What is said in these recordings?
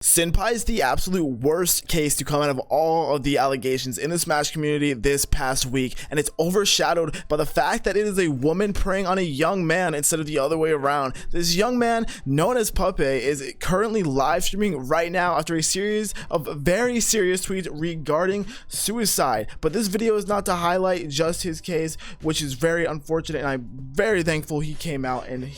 Cinnpie is the absolute worst case to come out of all of the allegations in the Smash community this past week, and it's overshadowed by the fact that it is a woman preying on a young man instead of the other way around. This young man, known as Puppeh, is currently live streaming right now after a series of very serious tweets regarding suicide. But this video is not to highlight just his case, which is very unfortunate, and I'm very thankful he came out, and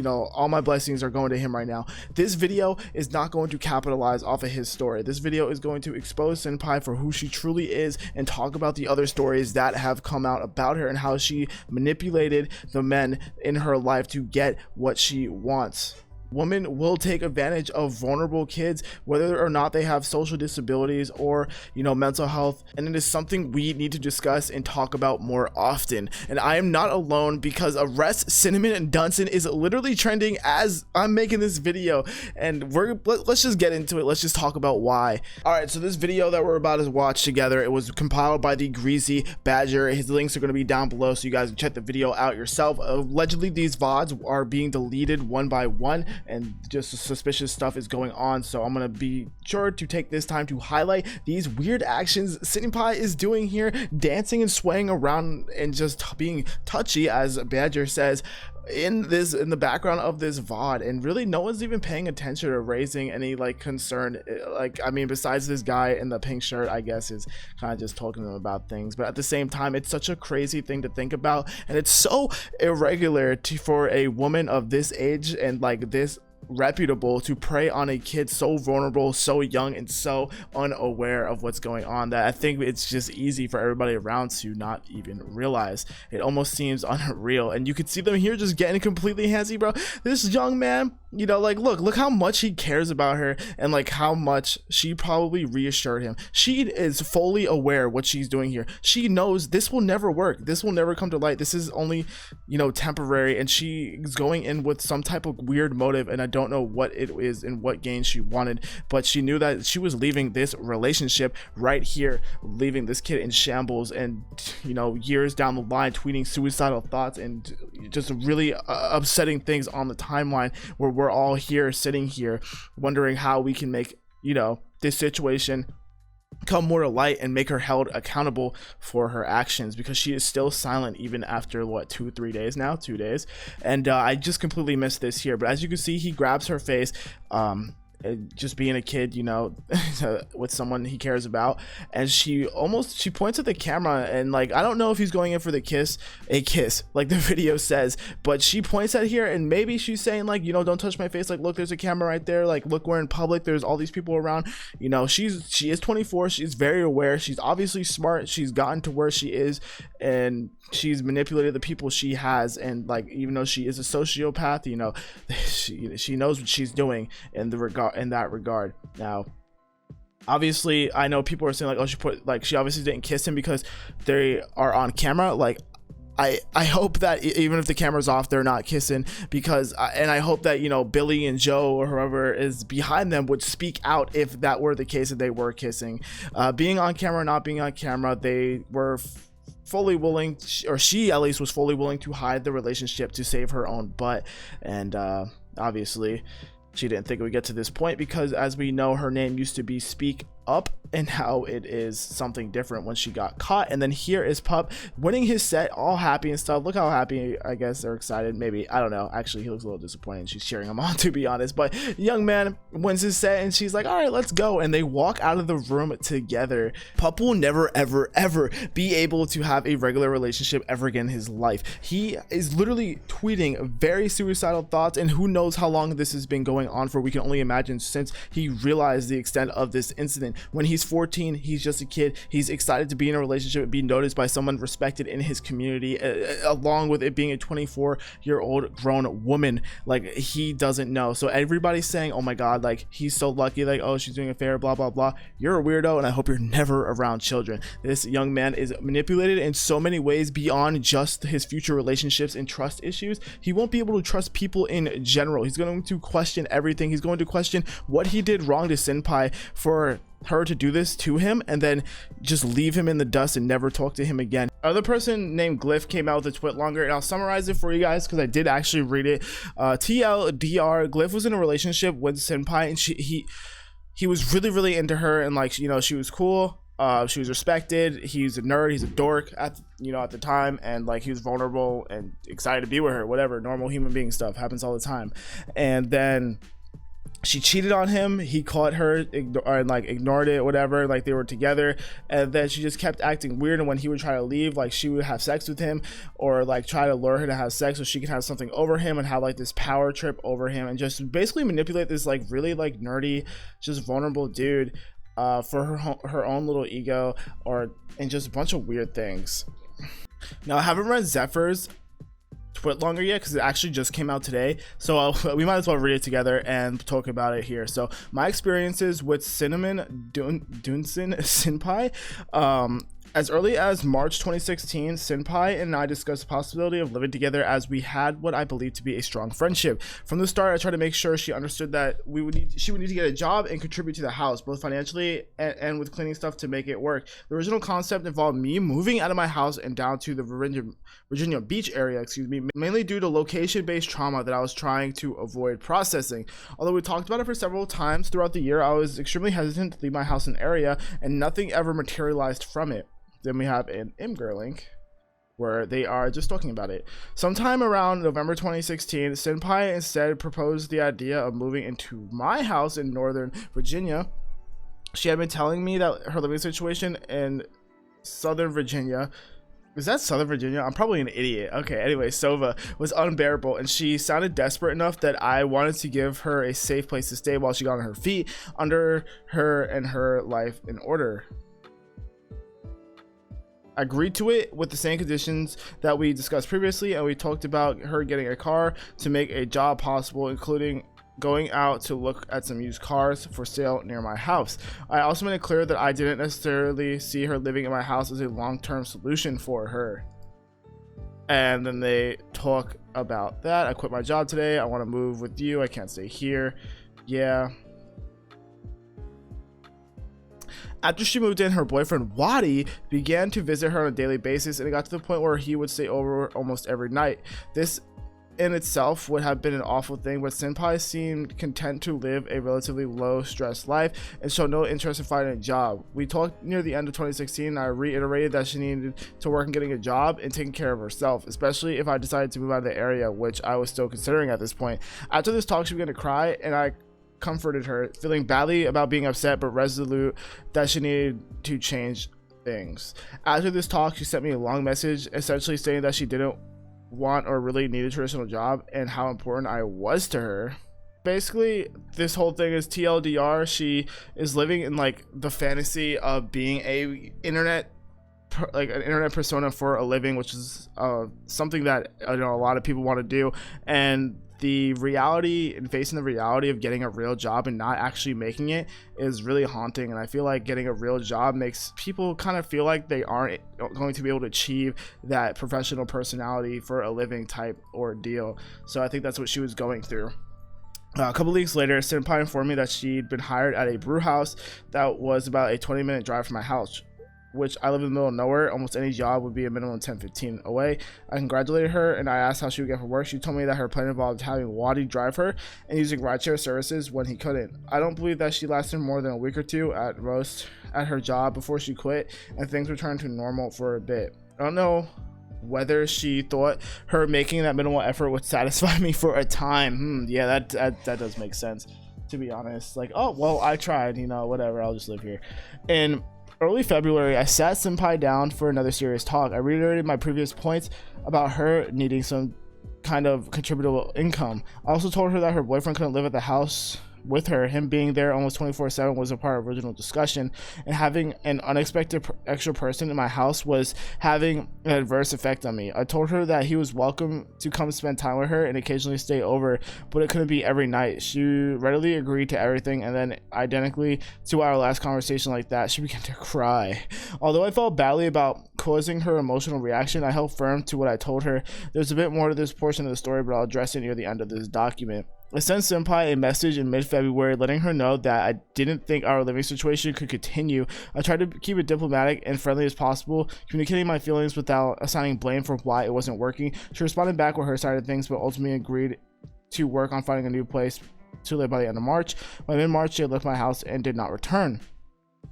all my blessings are going to him right now. This video is not going to capitalize off of his story. This video is going to expose Cinnpie for who she truly is and talk about the other stories that have come out about her and how she manipulated the men in her life to get what she wants. Women will take advantage of vulnerable kids, whether or not they have social disabilities or mental health, and it is something we need to discuss and talk about more often. And I am not alone, because Arrest Cinnamon and Dunson is literally trending as I'm making this video, and let's just get into it. Let's just talk about why. All right, so this video that we're about to watch together, it was compiled by the GreasyBadger. His links are going to be down below so you guys can check the video out yourself. Allegedly, these VODs are being deleted one by one, and just suspicious stuff is going on, so I'm gonna be sure to take this time to highlight these weird actions Cinnpie is doing here, dancing and swaying around and just being touchy, as Badger says, in the background of this VOD, and really no one's even paying attention or raising any concern. I mean, besides this guy in the pink shirt, I guess, is kind of just talking to them about things, but at the same time, it's such a crazy thing to think about, and it's so irregular for a woman of this age and this reputable to prey on a kid so vulnerable, so young, and so unaware of what's going on, that I think it's just easy for everybody around to not even realize. It almost seems unreal, and you could see them here just getting completely handsy, bro. This young man, look how much he cares about her, and how much she probably reassured him. She is fully aware what she's doing here. She knows this will never work, this will never come to light, this is only temporary, and she's going in with some type of weird motive, and I don't know what it is and what gain she wanted, but she knew that she was leaving this relationship right here, leaving this kid in shambles, and years down the line tweeting suicidal thoughts and just really upsetting things on the timeline, where we're all here sitting here wondering how we can make this situation come more to light and make her held accountable for her actions, because she is still silent even after what, 2 days now, 2 days. And I just completely missed this here, but as you can see, he grabs her face, just being a kid, with someone he cares about, and she points at the camera, and I don't know if he's going in for a kiss like the video says, but she points at here, and maybe she's saying don't touch my face, look, there's a camera right there, look, we're in public, there's all these people around. She is 24, she's very aware, she's obviously smart, she's gotten to where she is, and she's manipulated the people she has, and even though she is a sociopath, she knows what she's doing in that regard. Now, obviously, I know people are saying oh, she obviously didn't kiss him because they are on camera. I hope that even if the camera's off, they're not kissing, because and I hope that Billy and Joe or whoever is behind them would speak out if that were the case, that they were kissing. Being on camera or not being on camera, they were fully willing, or she at least was fully willing, to hide the relationship to save her own butt. And obviously she didn't think it would get to this point, because as we know, her name used to be Speak Up, and how it is something different when she got caught. And then here is Pup winning his set, all happy and stuff. Look how happy, I guess they're excited, maybe, I don't know, actually he looks a little disappointed and she's cheering him on, to be honest. But young man wins his set, and she's like, all right, let's go, and they walk out of the room together. Pup will never ever be able to have a regular relationship ever again in his life. He is literally tweeting very suicidal thoughts, and who knows how long this has been going on for. We can only imagine, since he realized the extent of this incident. When he's 14, he's just a kid, he's excited to be in a relationship and be noticed by someone respected in his community, along with it being a 24-year-old grown woman. He doesn't know, so everybody's saying, oh my god, he's so lucky, oh, she's doing a favor, blah blah blah. You're a weirdo, and I hope you're never around children. This young man is manipulated in so many ways beyond just his future relationships and trust issues. He won't be able to trust people in general. He's going to question everything. He's going to question what he did wrong to Cinnpie for her to do this to him, and then just leave him in the dust and never talk to him again. Other person named Glyph came out with a tweet longer, and I'll summarize it for you guys because I did actually read it. TLDR, Glyph was in a relationship with Cinnpie, and he was really into her, and like, you know, she was cool. She was respected. He's a nerd. He's a dork at the time, and like he was vulnerable and excited to be with her. Whatever, normal human being stuff happens all the time. And then she cheated on him. He caught her and like ignored it, whatever. Like they were together, and then she just kept acting weird. And when he would try to leave, like she would have sex with him, or like try to lure her to have sex so she could have something over him and have like this power trip over him, and just basically manipulate this like really like nerdy, just vulnerable dude for her own little ego, and just a bunch of weird things. Now I haven't read Zephyr's twit longer yet because it actually just came out today, so we might as well read it together and talk about it here. So my experiences with Cinnpie, as early as March 2016, Cinnpie and I discussed the possibility of living together, as we had what I believed to be a strong friendship. From the start, I tried to make sure she understood that she would need to get a job and contribute to the house, both financially and with cleaning stuff to make it work. The original concept involved me moving out of my house and down to the Virginia Beach area, mainly due to location-based trauma that I was trying to avoid processing. Although we talked about it for several times throughout the year, I was extremely hesitant to leave my house and area, and nothing ever materialized from it. Then we have an Imgur link where they are just talking about it. Sometime around November 2016, Cinnpie instead proposed the idea of moving into my house in Northern Virginia. She had been telling me that her living situation in Southern Virginia, is that Southern Virginia? I'm probably an idiot. Okay, anyway, Sova was unbearable, and she sounded desperate enough that I wanted to give her a safe place to stay while she got on her feet, under her and her life in order. I agreed to it with the same conditions that we discussed previously, and we talked about her getting a car to make a job possible, including going out to look at some used cars for sale near my house. I also made it clear that I didn't necessarily see her living in my house as a long-term solution for her. And then they talk about that. I quit my job today. I want to move with you. I can't stay here. Yeah. After she moved in, her boyfriend Waddy began to visit her on a daily basis, and it got to the point where he would stay over almost every night. This in itself would have been an awful thing, but Cinnpie seemed content to live a relatively low stress life and showed no interest in finding a job. We talked near the end of 2016, and I reiterated that she needed to work on getting a job and taking care of herself, especially if I decided to move out of the area, which I was still considering at this point. After this talk, she began to cry, and I comforted her, feeling badly about being upset but resolute that she needed to change things. After this talk, she sent me a long message essentially saying that she didn't want or really need a traditional job and how important I was to her. Basically, this whole thing is TLDR. She is living in like the fantasy of being an internet persona for a living, which is something that a lot of people want to do, and the reality and facing the reality of getting a real job and not actually making it is really haunting. And I feel like getting a real job makes people kind of feel like they aren't going to be able to achieve that professional personality for a living type ordeal. So I think that's what she was going through. A couple weeks later, Cinnpie informed me that she'd been hired at a brew house that was about a 20-minute drive from my house, which I live in the middle of nowhere. Almost any job would be a minimum 10-15 away. I congratulated her, and I asked how she would get from work. She told me that her plan involved having Waddy drive her and using rideshare services when he couldn't. I don't believe that she lasted more than a week or two at most at her job before she quit, and things returned to normal for a bit. I don't know whether she thought her making that minimal effort would satisfy me for a time. Yeah, that does make sense, to be honest. Like, oh, well, I tried, whatever, I'll just live here. And early February, I sat Cinnpie down for another serious talk. I reiterated my previous points about her needing some kind of contributable income. I also told her that her boyfriend couldn't live at the house with her. Him being there almost 24/7 was a part of original discussion, and having an unexpected extra person in my house was having an adverse effect on me. I told her that he was welcome to come spend time with her and occasionally stay over, but it couldn't be every night. She readily agreed to everything, and then identically to our last conversation like that, she began to cry. Although I felt badly about causing her emotional reaction, I held firm to what I told her. There's a bit more to this portion of the story, but I'll address it near the end of this document. I sent Cinnpie a message in mid-February letting her know that I didn't think our living situation could continue. I tried to keep it diplomatic and friendly as possible, communicating my feelings without assigning blame for why it wasn't working. She responded back with her side of things, but ultimately agreed to work on finding a new place too late by the end of March. By mid-March, she had left my house and did not return.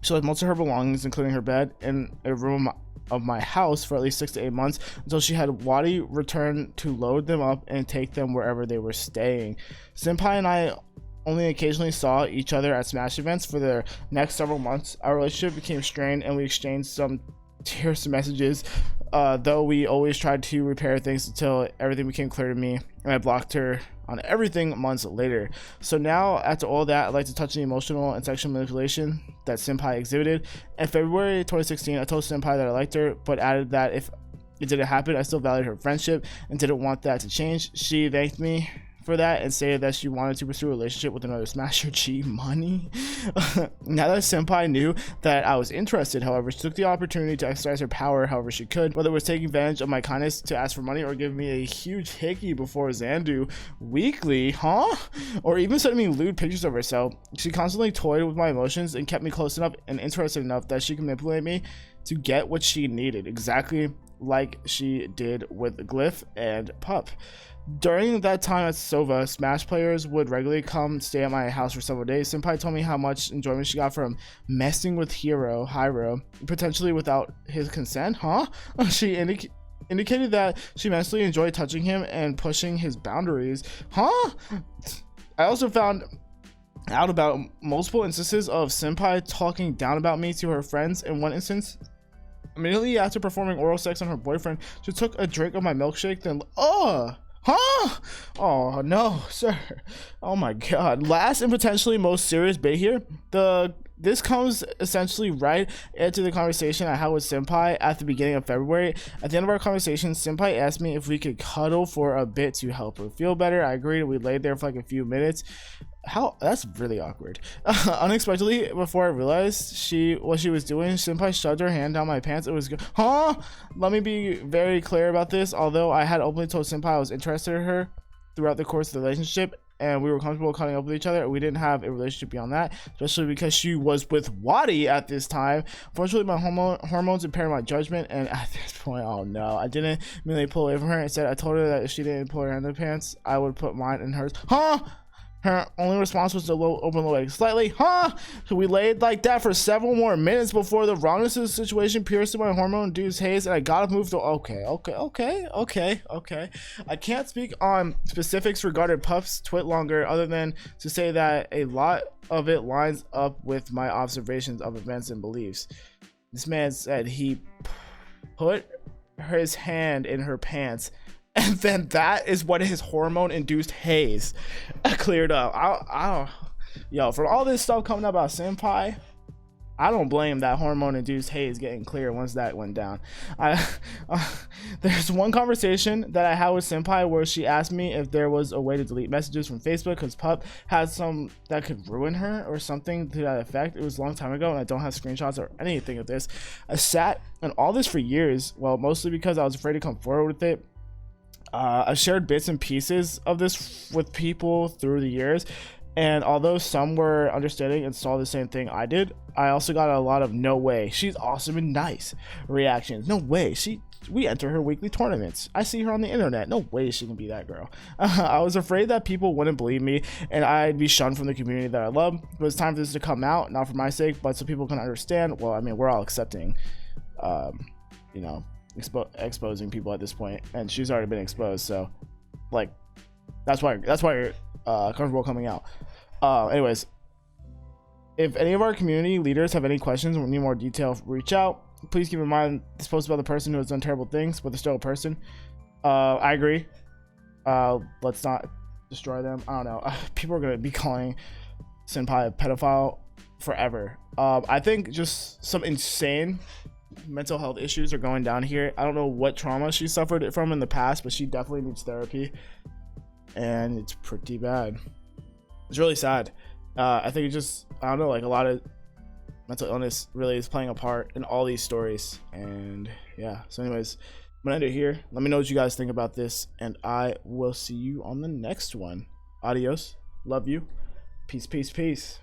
She left most of her belongings, including her bed, in a room of my house for at least 6 to 8 months until she had Wadi return to load them up and take them wherever they were staying. Cinnpie and I only occasionally saw each other at Smash events for the next several months. Our relationship became strained and we exchanged some tearful messages, though we always tried to repair things until everything became clear to me and I blocked her on everything months later. So now, after all that, I'd like to touch the emotional and sexual manipulation that Cinnpie exhibited. In February 2016, I told Cinnpie that I liked her, but added that if it didn't happen, I still valued her friendship and didn't want that to change. She thanked me for that and stated that she wanted to pursue a relationship with another Smasher. G money. Now that Cinnpie knew that I was interested, however, she took the opportunity to exercise her power however she could, whether it was taking advantage of my kindness to ask for money or give me a huge hickey before Xandu weekly, or even sending me lewd pictures of herself. She constantly toyed with my emotions and kept me close enough and interested enough that she could manipulate me to get what she needed, exactly like she did with Glyph and Puppeh. During that time at Sova, Smash players would regularly come stay at my house for several days. Cinnpie told me how much enjoyment she got from messing with Hyro, potentially without his consent, She indicated that she mentally enjoyed touching him and pushing his boundaries, I also found out about multiple instances of Cinnpie talking down about me to her friends. In one instance, immediately after performing oral sex on her boyfriend, she took a drink of my milkshake, then oh no, sir. Oh my god. Last and potentially most serious bit here, this comes essentially right into the conversation I had with Cinnpie at the beginning of February. At the end of our conversation, Cinnpie asked me if we could cuddle for a bit to help her feel better. I agreed. We laid there for like a few minutes. That's really awkward. Unexpectedly, before I realized what she was doing, Cinnpie shoved her hand down my pants. It was good. Let me be very clear about this. Although I had openly told Cinnpie I was interested in her throughout the course of the relationship and we were comfortable cuddling up with each other, we didn't have a relationship beyond that, especially because she was with Wadi at this time. Fortunately, my hormones impaired my judgment, and at this point, oh no, I didn't immediately pull away from her. Instead, I told her that if she didn't pull her underpants, I would put mine in hers. Her only response was to open the leg slightly. So we laid like that for several more minutes before the wrongness of the situation pierced in my hormone-induced haze, and I gotta move to okay. I can't speak on specifics regarding Puff's twit longer, other than to say that a lot of it lines up with my observations of events and beliefs. This man said he put his hand in her pants, and then that is what his hormone-induced haze cleared up. Yo, from all this stuff coming up about Cinnpie, I don't blame that hormone-induced haze getting clear once that went down. There's one conversation that I had with Cinnpie where she asked me if there was a way to delete messages from Facebook because Pup had some that could ruin her or something to that effect. It was a long time ago and I don't have screenshots or anything of this. I sat on all this for years, well, mostly because I was afraid to come forward with it. I've shared bits and pieces of this with people through the years, and although some were understanding and saw the same thing I did, I also got a lot of "no way, she's awesome and nice" reactions. No way, we enter her weekly tournaments. I see her on the internet. No way she can be that girl. I was afraid that people wouldn't believe me and I'd be shunned from the community that I love. But it's time for this to come out, not for my sake, but so people can understand. Well, I mean, we're all accepting, you know, exposing people at this point, and she's already been exposed, so like that's why you're comfortable coming out. Anyways, if any of our community leaders have any questions or need more detail, reach out. Please keep in mind this post about the person who has done terrible things, but they're still a person. I agree. Let's not destroy them. I don't know. People are gonna be calling Cinnpie a pedophile forever. I think just some insane mental health issues are going down here. I don't know what trauma she suffered it from in the past, but she definitely needs therapy, and it's pretty bad. It's really sad. I think it just, I don't know, like a lot of mental illness really is playing a part in all these stories. And yeah, so anyways, I'm gonna end it here. Let me know what you guys think about this, and I will see you on the next one. Adios, love you, peace.